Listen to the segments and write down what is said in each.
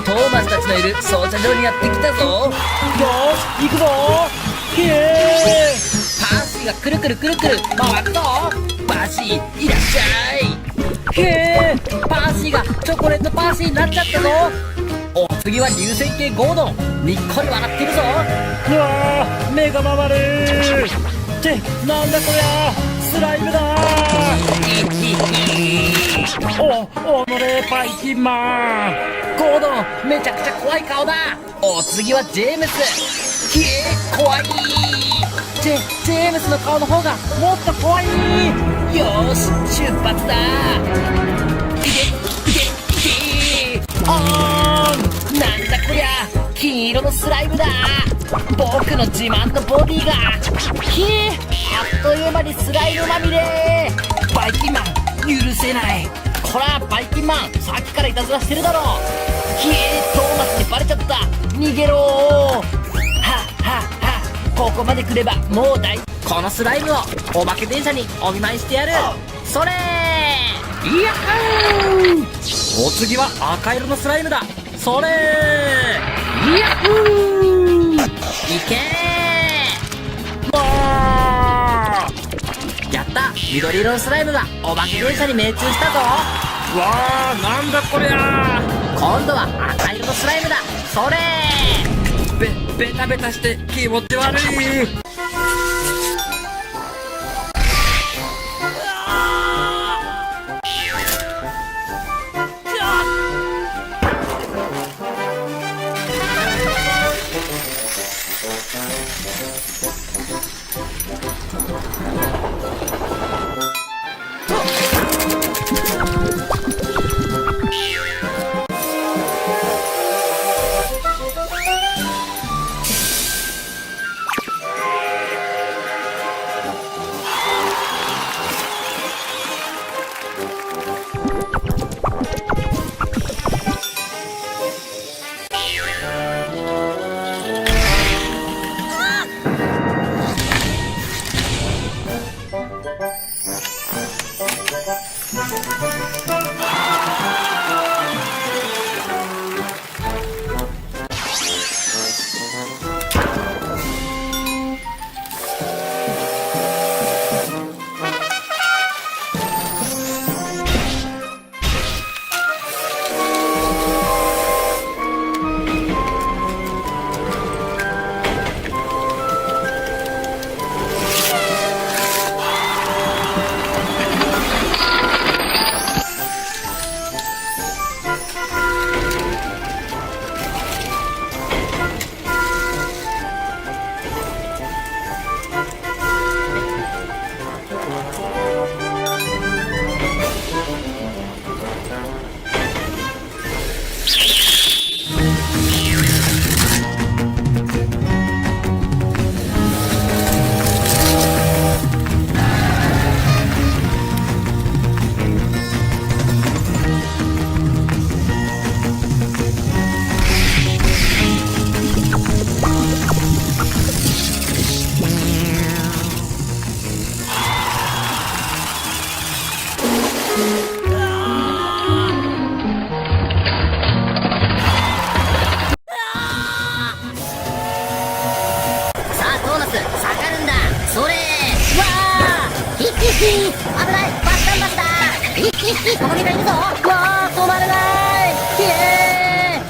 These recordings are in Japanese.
トーマスたちのいる操車場にやってきたぞ。よし行くぞ。ひえパーシーがくるくるくるくる回るぞ。パーシーいらっしゃい。ひえパーシーがチョコレートパーシーになっちゃったぞ。お次は流線形ゴードン、にっこり笑ってるぞ。うわー目が回るってなんだこりゃスライムだおれバイキンマンゴードンめちゃくちゃ怖い顔だ。お次はジェームス。ひえ怖い。ジェームスの顔の方がもっと怖い。よーし出発だ。いけおーんなんだこりゃ金色のスライムだ。僕の自慢のボディがひえあっという間にスライムまみれ。バイキンマン許せない。こらバイキンマンさっきからいたずらしてるだろ。ひえトーマスにバレちゃった。逃げろー。はっはっはここまで来ればもうこのスライムをお化け電車にお見舞いしてやる。それーやっほー。お次は赤色のスライムだ。それーやっほー。いけーやった緑色のスライムがお化け電車に命中したぞ。わーなんだこりゃ今度は赤色のスライムだ。それベタベタして気持ち悪い。トカゲがいるぞ。わあ止まれない。ひえ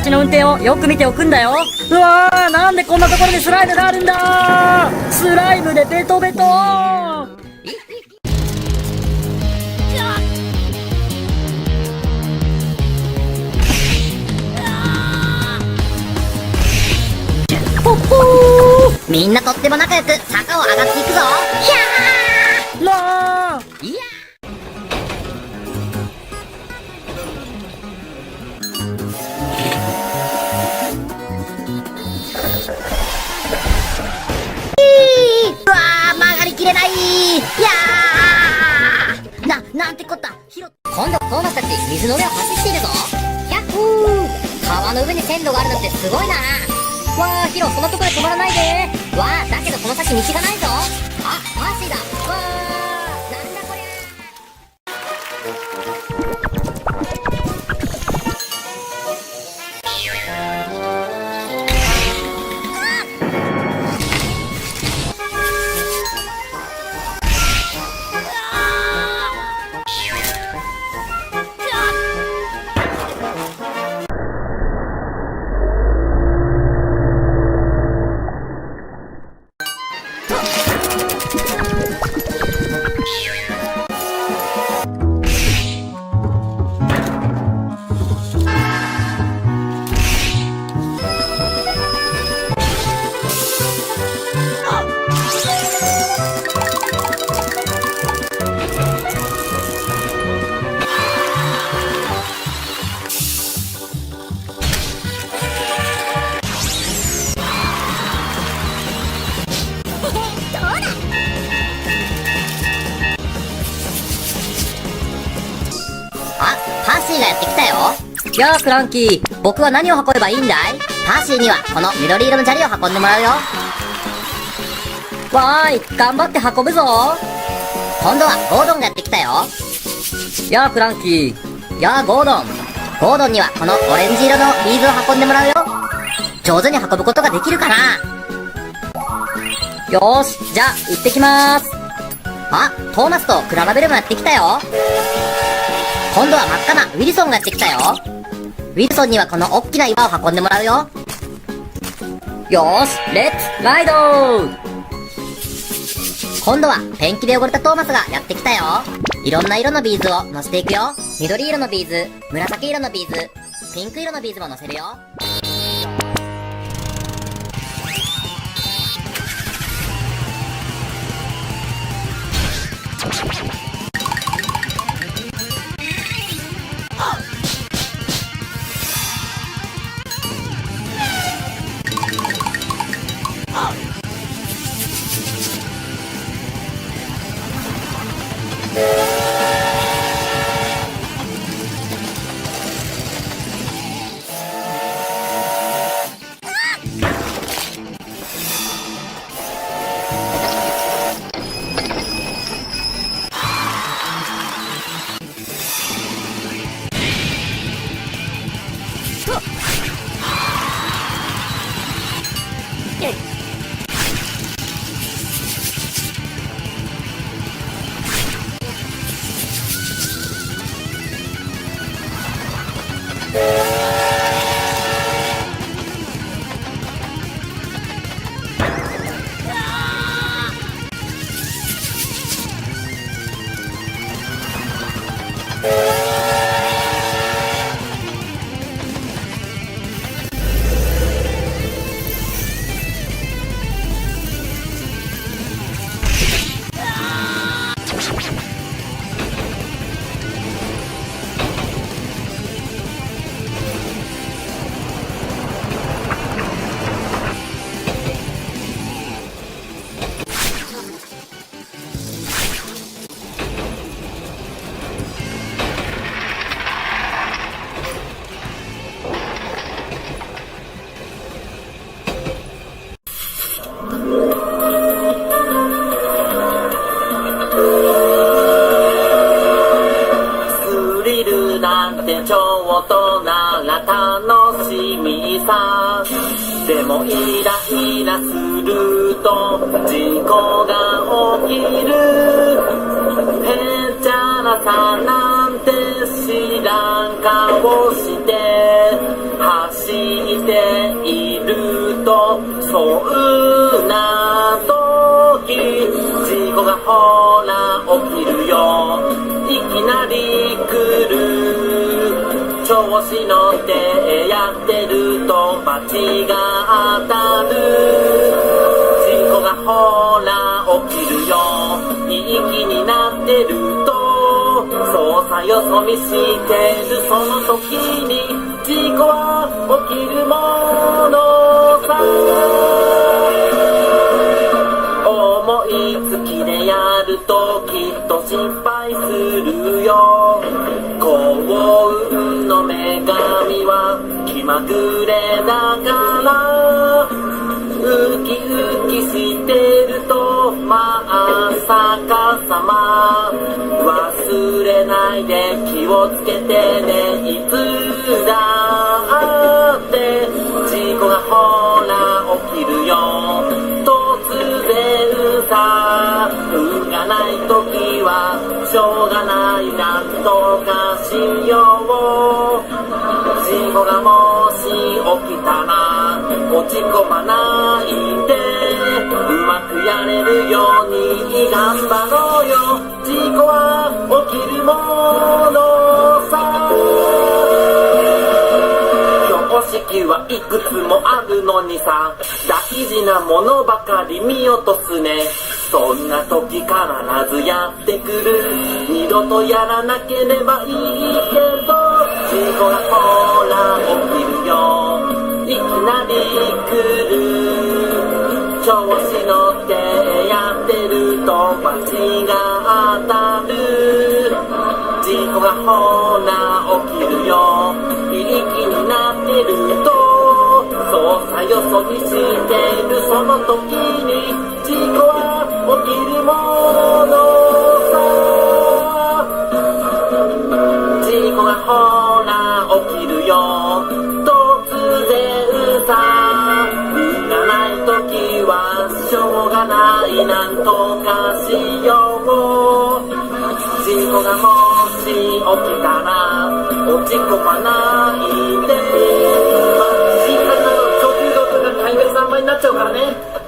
私の運転をよく見ておくんだよ。うわー、なんでこんなところにスライムがあるんだ。スライムでベトベト。みんなとっても仲良く坂を上がっていくぞ。ひゃなあ、ーいやうわー、曲がりきれない。いやー、なんてこった。今度トーマスたち水の上を走っているぞ。やっほー、川の上に線路があるなんてすごいな。わー、ヒロそんなとこで止まらないで。わー、だけどこの先道がないぞ。あ、パーシーだ。わー、なんだこりゃ。あ、パーシーがやってきたよ。やあ、クランキー。僕は何を運べばいいんだい？パーシーにはこの緑色の砂利を運んでもらうよ。わーい、頑張って運ぶぞ。今度はゴードンがやってきたよ。やあ、クランキー。やあ、ゴードン。ゴードンにはこのオレンジ色のビーズを運んでもらうよ。上手に運ぶことができるかな？よーし、じゃあ、行ってきまーす。あ、トーマスとクララベルもやってきたよ。今度は真っ赤なウィルソンがやってきたよ。ウィルソンにはこの大きな岩を運んでもらうよ。よーし、レッツライドー。今度はペンキで汚れたトーマスがやってきたよ。いろんな色のビーズを乗せていくよ。緑色のビーズ、紫色のビーズ、ピンク色のビーズも乗せるよ。楽しみさ。でもイライラすると事故が起きる。へっちゃらさなんて知らん顔して走っていると、そんな時事故がほら起きるよ。いきなり来る。調子乗ってやってると罰が当たる。事故がほら起きるよ。いい気になってると操作よそ見してる。その時に事故は起きるものさ。思いつきでやるときっと失敗するよ。幸運の女神は気まぐれだから、ウキウキしてるとまさかさま。忘れないで気をつけてね。いつだって事故がほら起きるよ。突然さ、運がないときはしょうがない。なんとかしよう。事故がもし起きたら落ち込まないで、うまくやれるように頑張ろうよ。事故は起きるものさ。標識はいくつもあるのにさ、大事なものばかり見落とすね。そんな時必ずやってくる。二度とやらなければいいけど、事故がほら起きるよ。いきなり来る。調子乗ってやってると罰が当たる。事故がほら起きるよ。いい気になってると操作よそ見している。その時に事故は起きるものさ。事故がほら起きるよ。突然さ、運がない時はしょうがない。なんとかしよう。事故がもし起きたら落ち込まないで。新幹線の長距離道とか海外3倍になっちゃうからね。